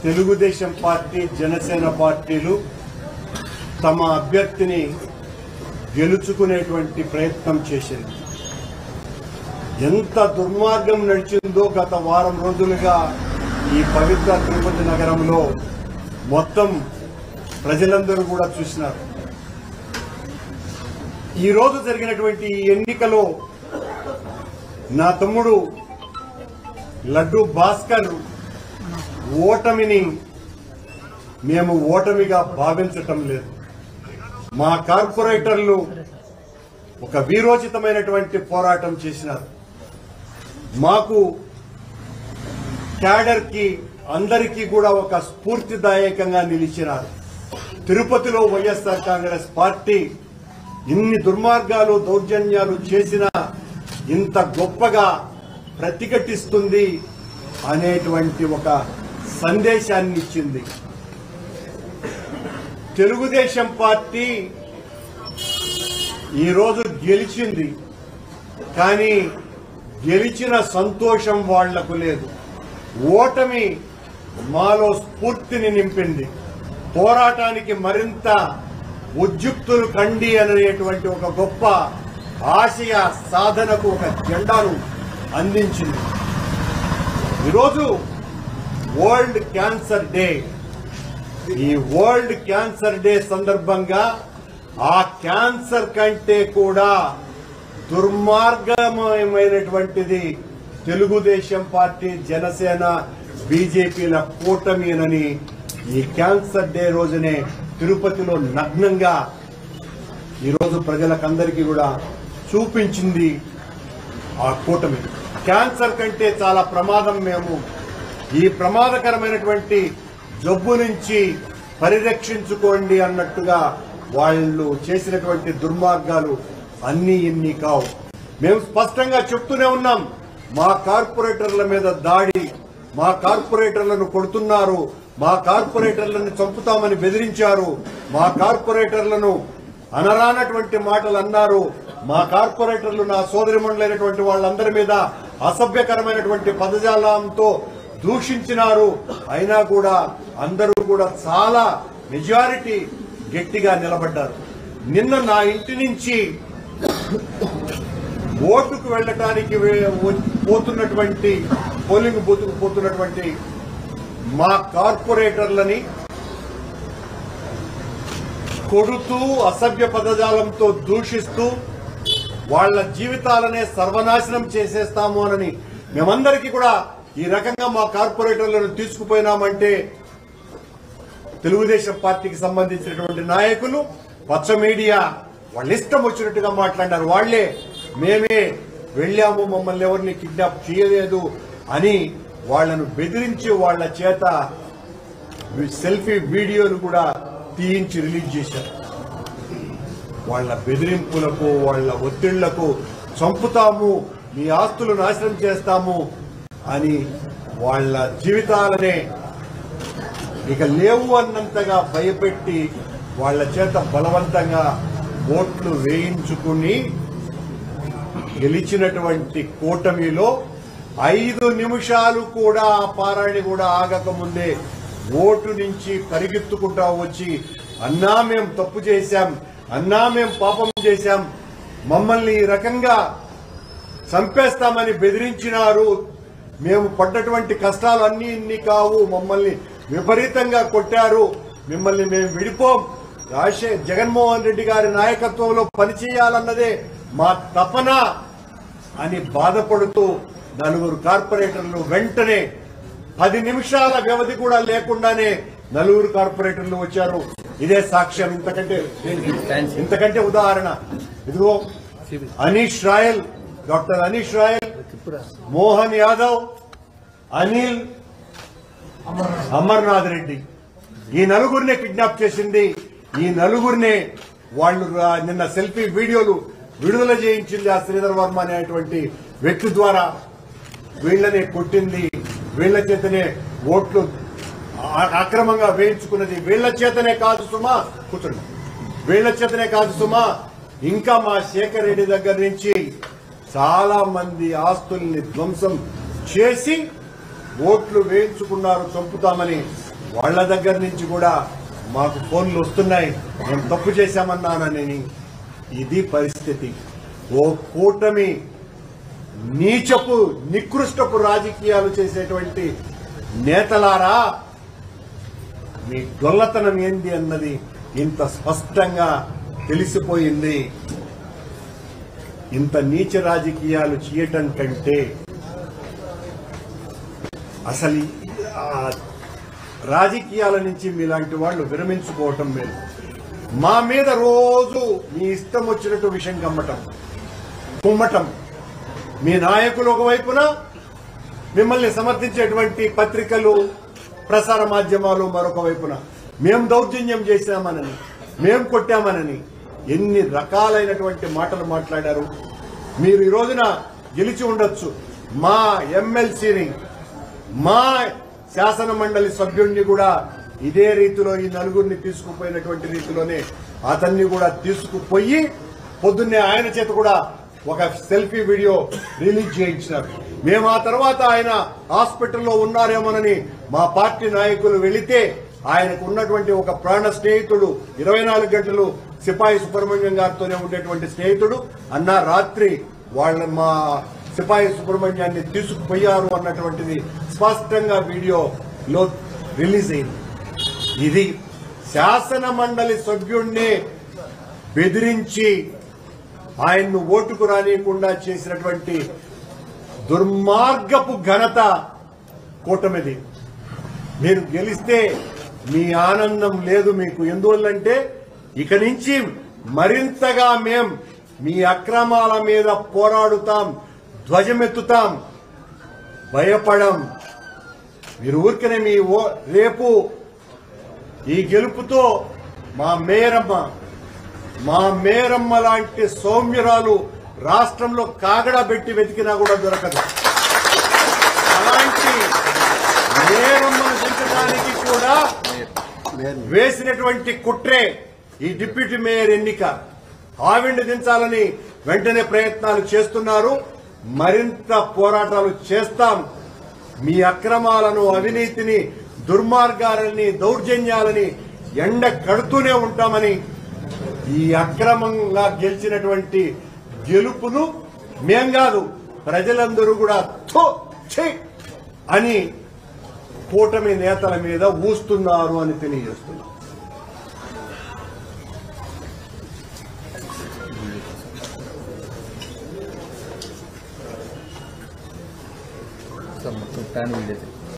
Telugu Desam party Janasena పార్టీలు తమ అభ్యర్థిని గెలుచుకునేటువంటి ప్రయత్నం చేసింది. ఎంత దుర్మార్గం నడిచిందో గత వారం రోజులుగా ఈ పవిత్ర తిరుపతి నగరంలో మొత్తం ప్రజలందరూ కూడా చూసినారు. ఈ రోజు జరిగినటువంటి ఈ ఎన్నికలో నా తమ్ముడు లడ్డు భాస్కర్ ఓటమిని మేము ఓటమిగా భావించటం లేదు. మా కార్పొరేటర్లు ఒక వీరోచితమైనటువంటి పోరాటం చేసినారు. మాకు క్యాడర్ కి అందరికీ కూడా ఒక స్ఫూర్తిదాయకంగా నిలిచినారు. తిరుపతిలో వైఎస్ఆర్ కాంగ్రెస్ పార్టీ ఇన్ని దుర్మార్గాలు దౌర్జన్యాలు చేసినా ఇంత గొప్పగా ప్రతిఘటిస్తుంది అనేటువంటి ఒక సందేశాన్ని ఇచ్చింది. తెలుగుదేశం పార్టీ ఈరోజు గెలిచింది, కానీ గెలిచిన సంతోషం వాళ్లకు లేదు. ఓటమి మాలో స్ఫూర్తిని నింపింది. పోరాటానికి మరింత ఉద్యుక్తులు కండి అనేటువంటి ఒక గొప్ప ఆశయ సాధనకు ఒక జెండాను అందించింది. ఈరోజు వరల్డ్ క్యాన్సర్ డే. ఈ వరల్డ్ క్యాన్సర్ డే సందర్భంగా ఆ క్యాన్సర్ కంటే కూడా దుర్మార్గమైనటువంటిది తెలుగుదేశం పార్టీ జనసేన బీజేపీల కూటమినని ఈ క్యాన్సర్ డే రోజునే తిరుపతిలో నగ్నంగా ఈరోజు ప్రజలకందరికీ కూడా చూపించింది ఆ కూటమి. క్యాన్సర్ కంటే చాలా ప్రమాదం. మేము ఈ ప్రమాదకరమైనటువంటి జబ్బు నుంచి పరిరక్షించుకోండి అన్నట్టుగా వాళ్ళు చేసినటువంటి దుర్మార్గాలు అన్నీ ఇన్ని కావు. మేము స్పష్టంగా చెప్తూనే ఉన్నాం, మా కార్పొరేటర్ల మీద దాడి, మా కార్పొరేటర్లను కొడుతున్నారు, మా కార్పొరేటర్లను చంపుతామని బెదిరించారు, మా కార్పొరేటర్లను అనరానటువంటి మాటలు అన్నారు, మా కార్పొరేటర్లు నా సోదరిమణులైనటువంటి వాళ్ళందరి మీద అసభ్యకరమైనటువంటి పదజాలంతో దూషించినారు. అయినా కూడా అందరూ కూడా చాలా మెజారిటీ గట్టిగా నిలబడ్డారు. నిన్న నా ఇంటి నుంచి ఓటుకు వెళ్లడానికి పోతున్నటువంటి పోలింగ్ బూత్కు పోతున్నటువంటి మా కార్పొరేటర్లని కొడుతూ అసభ్య పదజాలంతో దూషిస్తూ వాళ్ల జీవితాలనే సర్వనాశనం చేసేస్తాము అని మేమందరికీ కూడా ఈ రకంగా మా కార్పొరేటర్లను తీసుకుపోయినామంటే తెలుగుదేశం పార్టీకి సంబంధించినటువంటి నాయకులు పచ్చ మీడియా వాళ్ళ ఇష్టం వచ్చినట్టుగా మాట్లాడారు. వాళ్లే మేమే వెళ్లాము, మమ్మల్ని ఎవరిని కిడ్నాప్ చేయలేదు అని వాళ్లను బెదిరించి వాళ్ల చేత సెల్ఫీ వీడియోలు కూడా తీయించి రిలీజ్ చేశారు. వాళ్ల బెదిరింపులకు, వాళ్ల ఒత్తిళ్లకు చంపుతాము, మీ ఆస్తులు నాశనం చేస్తాము అని వాళ్ల జీవితాలనే ఇక లేవు అన్నంతగా భయపెట్టి వాళ్ల చేత బలవంతంగా ఓట్లు వేయించుకుని గెలిచినటువంటి కూటమిలో 5 నిమిషాలు కూడా ఆ పారాయణ కూడా ఆగకముందే ఓటు నుంచి పరిగెత్తుకుంటా వచ్చి, అన్నా మేం తప్పు చేశాం, అన్నా మేం పాపం చేశాం, మమ్మల్ని ఈ రకంగా చంపేస్తామని బెదిరించినారు, మేము పడ్డటువంటి కష్టాలు అన్నీ ఇన్ని కావు, మమ్మల్ని విపరీతంగా కొట్టారు, మిమ్మల్ని మేము విడిపోం, జగన్మోహన్ రెడ్డి గారి నాయకత్వంలో పనిచేయాలన్నదే మా తపన అని బాధపడుతూ 4 కార్పొరేటర్లు వెంటనే 10 నిమిషాల వ్యవధి కూడా లేకుండానే 4 కార్పొరేటర్లు వచ్చారు. ఇదే సాక్ష్యం. ఇంతకంటే ఉదాహరణ ఇదిగో Anish royal, doctor Anish royal, Mohan Yadav, Anil, Amarnath Reddy, ఈ 4గురినే కిడ్నాప్ చేసింది. ఈ 4గురినే వాళ్ళు నిన్న సెల్ఫీ వీడియోలు విడుదల చేయించింది ఆ శ్రీధర్ వర్మ అనేటువంటి వ్యక్తి ద్వారా. వీళ్లనే కొట్టింది, వీళ్ల చేతనే ఓట్లు అక్రమంగా వేయించుకున్నది, వీళ్ల చేతనే కాదు సుమా, కూర్చోండి, వీళ్ల చేతనే కాదు సుమా, ఇంకా మా శేఖర్ రెడ్డి దగ్గర నుంచి చాలా మంది ఆస్తుల్ని ధ్వంసం చేసి ఓట్లు వేయించుకున్నారు చంపుతామని. వాళ్ళ దగ్గర నుంచి కూడా మాకు ఫోన్లు వస్తున్నాయి, మేము తప్పు చేశామన్నానని. ఇది పరిస్థితి. ఓ కూటమి నీచపు నికృష్టపు రాజకీయాలు చేసేటువంటి నేతలారా, మీ డొల్లతనం ఏంది అన్నది ఇంత స్పష్టంగా తెలిసిపోయింది. ఇంత నీచ రాజకీయాలు చేయటం కంటే అసలు రాజకీయాల నుంచి మీలాంటి వాళ్ళు విరమించుకోవటం మేలు. మా మీద రోజు మీ ఇష్టం వచ్చినట్టు విషయం కుమ్మటం, మీ నాయకులు ఒకవైపున, మిమ్మల్ని సమర్థించేటువంటి పత్రికలు ప్రసార మాధ్యమాలు మరొక వైపున, మేం దౌర్జన్యం చేశామనని, మేం కొట్టామనని ఎన్ని రకాలైనటువంటి మాటలు మాట్లాడారు. మీరు ఈ రోజున గెలిచి ఉండొచ్చు. మా ఎమ్మెల్సీని, మా శాసన మండలి సభ్యుడిని కూడా ఇదే రీతిలో, ఈ నలుగురిని తీసుకుపోయినటువంటి రీతిలోనే అతన్ని కూడా తీసుకుపోయి పొద్దున్నే ఆయన చేత కూడా ఒక సెల్ఫీ వీడియో రిలీజ్ చేయించినారు. మేము ఆ తర్వాత ఆయన హాస్పిటల్లో ఉన్నారేమోనని మా పార్టీ నాయకులు వెళితే ఆయనకు ఉన్నటువంటి ఒక ప్రాణ స్నేహితుడు, 24 గంటలు సిపాయి సుబ్రహ్మణ్యం గారితోనే ఉండేటువంటి స్నేహితుడు అన్న రాత్రి మా సిపాయి సుబ్రహ్మణ్యాన్ని తీసుకుపోయారు అన్నటువంటిది స్పష్టంగా వీడియోలో రిలీజ్ అయింది. ఇది శాసన మండలి సభ్యుణ్ణి బెదిరించి ఆయన్ను ఓటుకు రానియకుండా చేసినటువంటి దుర్మార్గపు ఘనత కూటమిది. మీరు గెలిస్తే మీ ఆనందం లేదు మీకు. ఎందువల్లంటే ఇక నుంచి మరింతగా మీ అక్రమాల మీద పోరాడుతాం, ధ్వజమెత్తుతాం, భయపడం. మీరు ఊరికనే రేపు ఈ గెలుపుతో మా మేరమ్మ లాంటి సౌమ్యురాలు రాష్ట్రంలో కాగడా పెట్టి వెతికినా కూడా దొరకదు. అలాంటి మేరమ్మను దించడానికి కూడా వేసినటువంటి కుట్రే ఈ డిప్యూటీ మేయర్ ఎన్నిక. ఆవిడ్ని దించాలని వెంటనే ప్రయత్నాలు చేస్తున్నారు. మరింత పోరాటాలు చేస్తాం. మీ అక్రమాలను, అవినీతిని, దుర్మార్గాలని, దౌర్జన్యాలని ఎండ కడుతూనే ఉంటామని, ఈ అక్రమంగా గెలిచినటువంటి గెలుపును మేం కాదు ప్రజలందరూ కూడా అని కూటమి నేతల మీద ఊస్తున్నారు అని తెలియజేస్తున్నారు. మొత్తం ప్లాన్ వీడియో